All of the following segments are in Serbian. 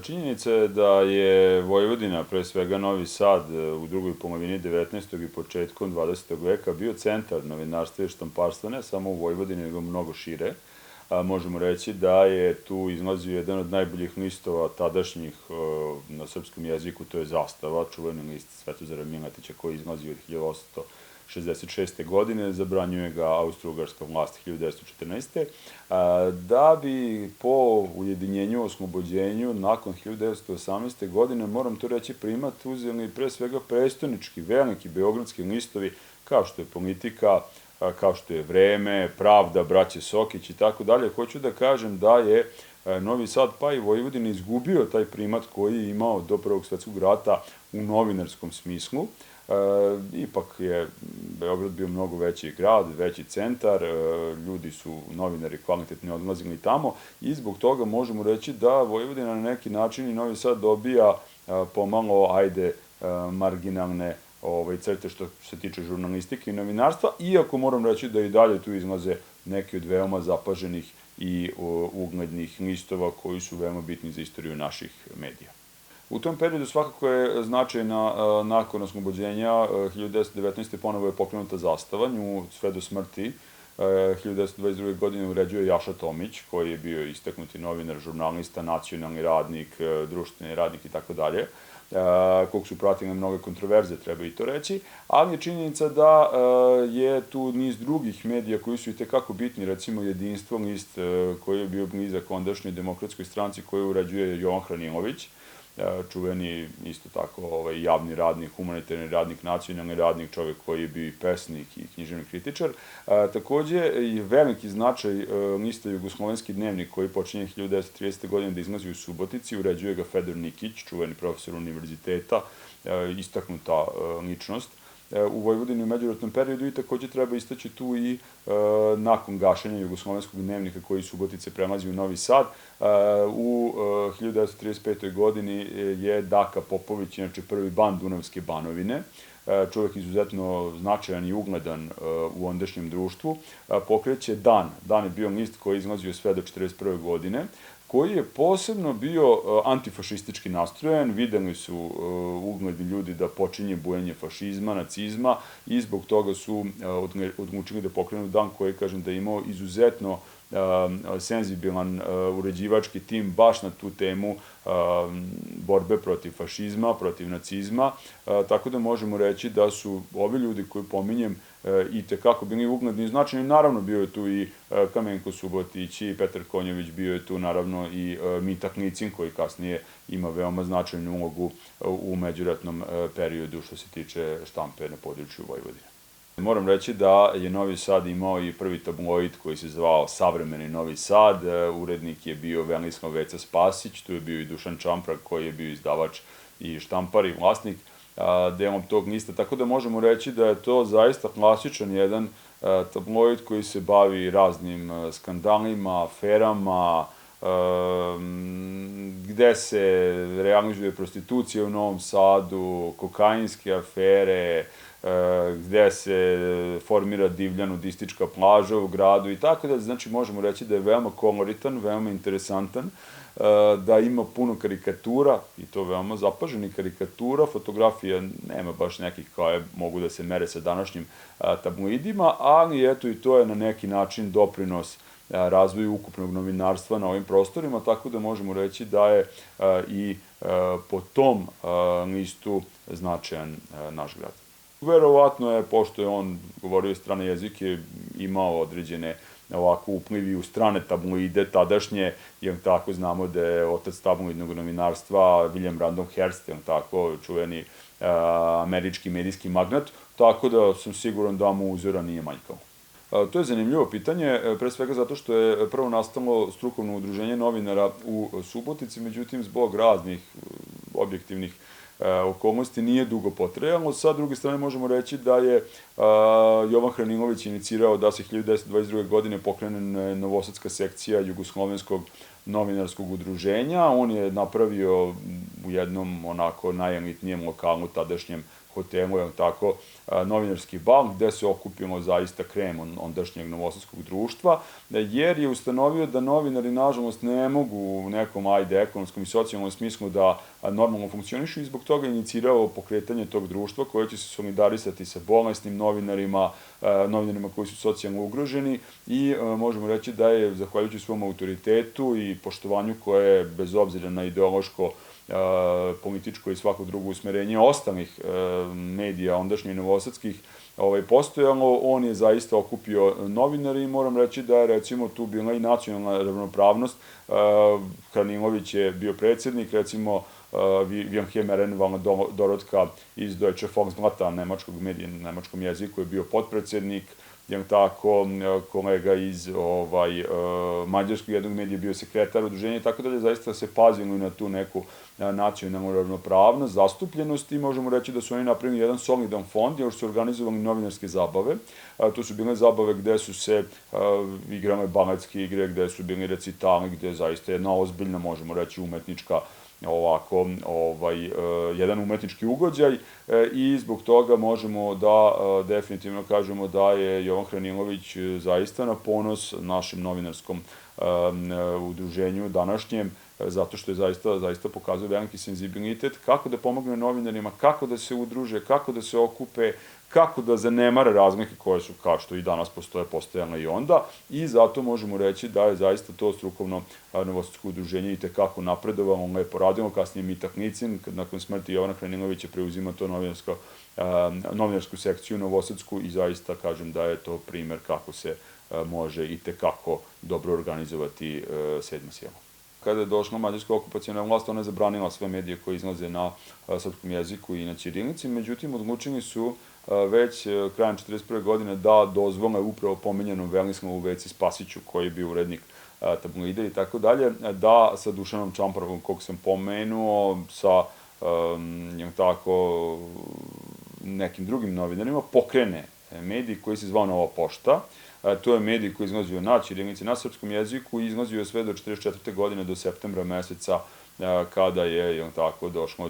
Činjenica je da je Vojvodina, pre svega Novi Sad, u drugoj polovini 19. i početkom 20. veka bio centar novinarstva i štamparstva, ne samo u Vojvodini, nego mnogo šire. Možemo reći da je tu izlazio jedan od najboljih listova tadašnjih na srpskom jeziku, to je Zastava, čuveni list Svetozara Miletića koji izlazio od 1866. godine, zabranjuje ga austro-ugarska vlast 1914. Da bi po ujedinjenju, oslobođenju, nakon 1918. godine, moram to reći, primat uzeli pre svega prestonički, veliki beogradski listovi, kao što je Politika, kao što je Vreme, Pravda, braće Sokić i tako dalje. Hoću da kažem da je Novi Sad pa i Vojvodina izgubio taj primat koji je imao do Prvog svetskog rata u novinarskom smislu. Ipak je Beograd bio mnogo veći grad, veći centar, ljudi su, novinari kvalitetni odlazili tamo i zbog toga možemo reći da Vojvodina na neki način i Novi Sad dobija pomalo, marginalne crte što se tiče žurnalistike i novinarstva, iako moram reći da i dalje tu izlaze neki od veoma zapaženih i uglednih listova koji su veoma bitni za istoriju naših medija. U tom periodu svakako je značajna, nakon oslobođenja 1919. ponovo je pokrenuta Zastava, nju sve do smrti 1922. godine uređuje Jaša Tomić, koji je bio istaknuti novinar, žurnalista, nacionalni radnik, društveni radnik i tako dalje, kog su pratile mnoge kontroverze, treba i to reći, ali je činjenica da je tu niz drugih medija koji su i tekako bitni, recimo Jedinstvo, list koji je bio blizak ondašnjoj Demokratskoj stranci koju uređuje Jovan Hranilović, čuveni isto tako javni radnik, humanitarni radnik, nacionalni radnik, čovek koji je bio i pesnik i književni kritičar. Takođe i veliki značaj lista Jugoslovenski dnevnik koji počinje 1930. godine da izlazi u Subotici, uređuje ga Fedor Nikić, čuveni profesor univerziteta, istaknuta ličnost u Vojvodini u međuratnom periodu i takođe treba istaći tu i nakon gašenja Jugoslovenskog dnevnika koji Subotice prelazi u Novi Sad. U 1935. godini je Daka Popović, inače prvi ban Dunavske Banovine, čovjek izuzetno značajan i ugledan u ondašnjem društvu, pokreće Dan. Dan je bio list koji je izlazio sve do 1941. godine, koji je posebno bio antifašistički nastrojen, videli su ugledni ljudi da počinje bujanje fašizma, nacizma i zbog toga su odlučili da pokrenu Dan koji, kažem, da je imao izuzetno senzibilan uređivački tim baš na tu temu borbe protiv fašizma, protiv nacizma, tako da možemo reći da su ovi ljudi koji pominjem i tekako bili ugledni i značajni. Naravno, bio je tu i Kamenko Subotić i Petar Konjović, bio je tu naravno i Mita Knicin koji kasnije ima veoma značajnu ulogu u međuratnom periodu što se tiče štampe na području Vojvodine. Moram reći da je Novi Sad imao i prvi tabloid koji se zvao Savremeni Novi Sad, urednik je bio Velislav Veca Spasić, tu je bio i Dušan Čamprak koji je bio izdavač i štampar i vlasnik delom tog lista, tako da možemo reći da je to zaista klasičan jedan tabloid koji se bavi raznim skandalima, aferama, gde se realizuje prostitucija u Novom Sadu, kokainske afere, gde se formira divlja nudistička plaža u gradu i tako da, znači možemo reći da je veoma koloritan, veoma interesantan, da ima puno karikatura i to veoma zapaženih karikatura, fotografija nema baš nekih koje mogu da se mere sa današnjim tabloidima, ali eto i to je na neki način doprinos razvoju ukupnog novinarstva na ovim prostorima, tako da možemo reći da je i po tom listu značajan naš grad. Verovatno je, pošto je on govorio strane jezike, imao određene ovako uplivi u strane tabloide tadašnje, jer tako znamo da je otac tabloidnog novinarstva William Randolph Hearst, tako čuveni američki medijski magnat, tako da sam siguran da mu uzora nije manjkao. To je zanimljivo pitanje, pre svega zato što je prvo nastalo strukovno udruženje novinara u Subotici, međutim zbog raznih objektivnih okolnosti nije dugo potrajalo. Sa druge strane možemo reći da je Jovan Hranilović inicirao da se 1922. godine pokrene novosadska sekcija Jugoslovenskog novinarskog udruženja. On je napravio u jednom onako najelitnijem lokalu tadašnjem hotelu, tako, novinarski bal, gde se okupilo zaista krem ondašnjeg novosadskog društva, jer je ustanovio da novinari, nažalost, ne mogu u nekom, ekonomskom i socijalnom smislu da normalno funkcionišu i zbog toga inicirao pokretanje tog društva koje će se solidarisati sa bolesnim novinarima, novinarima koji su socijalno ugroženi i možemo reći da je, zahvaljujući svom autoritetu i poštovanju koje je, bez obzira na ideološko, političko i svako drugo usmerenje ostalih medija, ondašnjih i novosadskih, postojalo, on je zaista okupio novinari i moram reći da je, recimo, tu bila i nacionalna ravnopravnost. Hranilović je bio predsjednik, recimo, Wilhelm Ehrenwald Dorotka iz Deutsche Volksblatta, nemačkog medija na nemačkom jeziku, je bio potpredsjednik, tako, kolega iz mađarskog jednog medija bio sekretar udruženja i tako dalje, zaista se pazilo i na tu neku nacionalnu ravnopravnost, zastupljenost i možemo reći da su oni napravili jedan solidan fond, jer su organizovali novinarske zabave. To su bile zabave gde su se igrale baletske igre, gde su bili recitali, gde je zaista jedna ozbiljna, možemo reći, umetnička jedan umetnički ugođaj i zbog toga možemo da definitivno kažemo da je Jovan Hranilović zaista na ponos našem novinarskom udruženju današnjem, zato što je zaista pokazuje veliki senzibilitet kako da pomogne novinarima, kako da se udruže, kako da se okupe, kako da zanemare razlike koje su, kao što i danas postojale i onda, i zato možemo reći da je zaista to strukovno novosadsko udruženje i tekako napredovalo, lepo radilo, kasnije Mitak Nicin, nakon smrti Jovana Hranilovića preuzima to novinarsku sekciju novosadsku i zaista kažem da je to primer kako se može i tekako dobro organizovati sedma sjela. Kada je došla mađarska okupacijona vlast, ona je zabranila sve medije koje izlaze na srpskom jeziku i na ćirilici, međutim, odlučili su već krajem 1941. godine da dozvole upravo pomenjenom Velislavu Veci Spasiću, koji je bio urednik tabloida i tako dalje, da sa Dušanom Čamparovom, kog sam pomenuo, sa nekim drugim novinarima, pokrene medij koji se zvao Nova pošta. To je medij koji izlazio na ćirilici, na srpskom jeziku i izlazio sve do 1944. godine, do septembra meseca, kada je došlo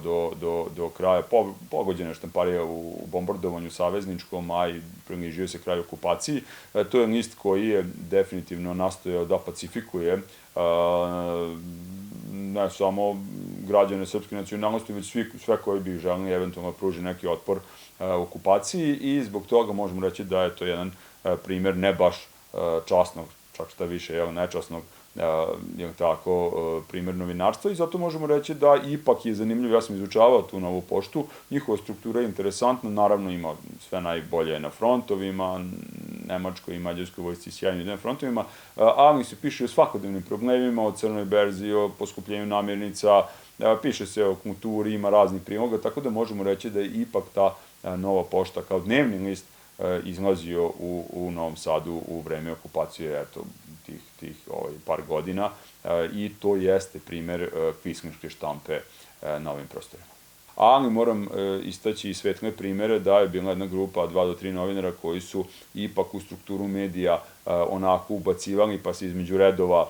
do kraja pogođene štamparije u bombardovanju savezničkom, a i približio se kraju okupaciji. To je list koji je definitivno nastojao da pacifikuje ne samo građane srpske nacionalnosti, već sve koji bi želeli eventualno pruži neki otpor okupaciji i zbog toga možemo reći da je to jedan primer ne baš časnog, čak šta više, nečasnog, primer novinarstva i zato možemo reći da ipak je zanimljivo, ja sam izučavao tu Novu poštu, njihova struktura je interesantna, naravno ima sve najbolje na frontovima, nemačkoj i mađarskoj vojsci sjajni na frontovima, ali se piše o svakodnevnim problemima, o crnoj berzi, o poskupljenju namirnica, piše se o kulturi, ima raznih priloga, tako da možemo reći da je ipak ta Nova pošta kao dnevni list izlazio u Novom Sadu u vreme okupacije, tih par godina i to jeste primer kvislinške štampe na ovim prostorima. Ali moram istaći i svetle primere da je bila jedna grupa 2 do 3 novinara koji su ipak u strukturu medija onako ubacivali, pa se između redova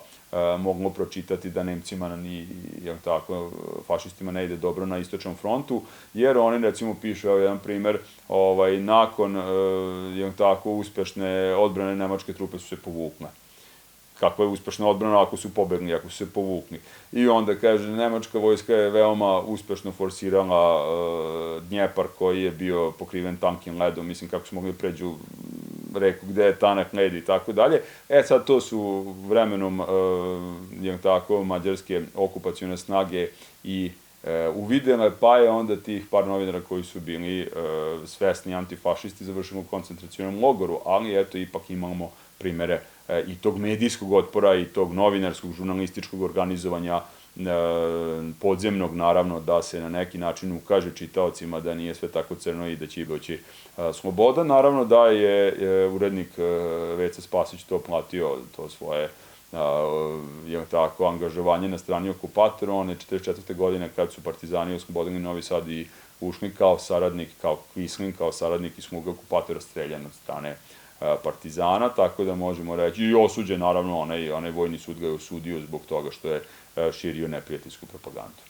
moglo pročitati da Nemcima ni fašistima ne ide dobro na istočnom frontu, jer oni recimo pišu, jedan primer, nakon uspešne odbrane nemačke trupe su se povukle. Kakva je uspešna odbrana ako su pobegli, ako su se povukli. I onda kaže, nemačka vojska je veoma uspešno forsirala Dnjepar koji je bio pokriven tankim ledom, mislim kako su mogli pređu reku gde je tanak led i tako dalje. Sad to su vremenom mađarske okupacione snage i uvidele, pa je onda tih par novinara koji su bili svesni antifašisti završili u koncentracionom logoru, ali eto, ipak imamo primere i tog medijskog otpora i tog novinarskog, žurnalističkog organizovanja podzemnog, naravno, da se na neki način ukaže čitaocima da nije sve tako crno i da će doći sloboda. Naravno da je urednik Veca Spasić to platio, to svoje angažovanje na strani okupatora. On je 1944. godine, kad su partizani oslobodili Novi Sad i ušli kao saradnik, kao Kvislin, kao saradnik iz sluga okupatora, streljan od strane partizana, tako da možemo reći, i osuđen, naravno, onaj vojni sud ga je osudio zbog toga što je širio neprijateljsku propagandu.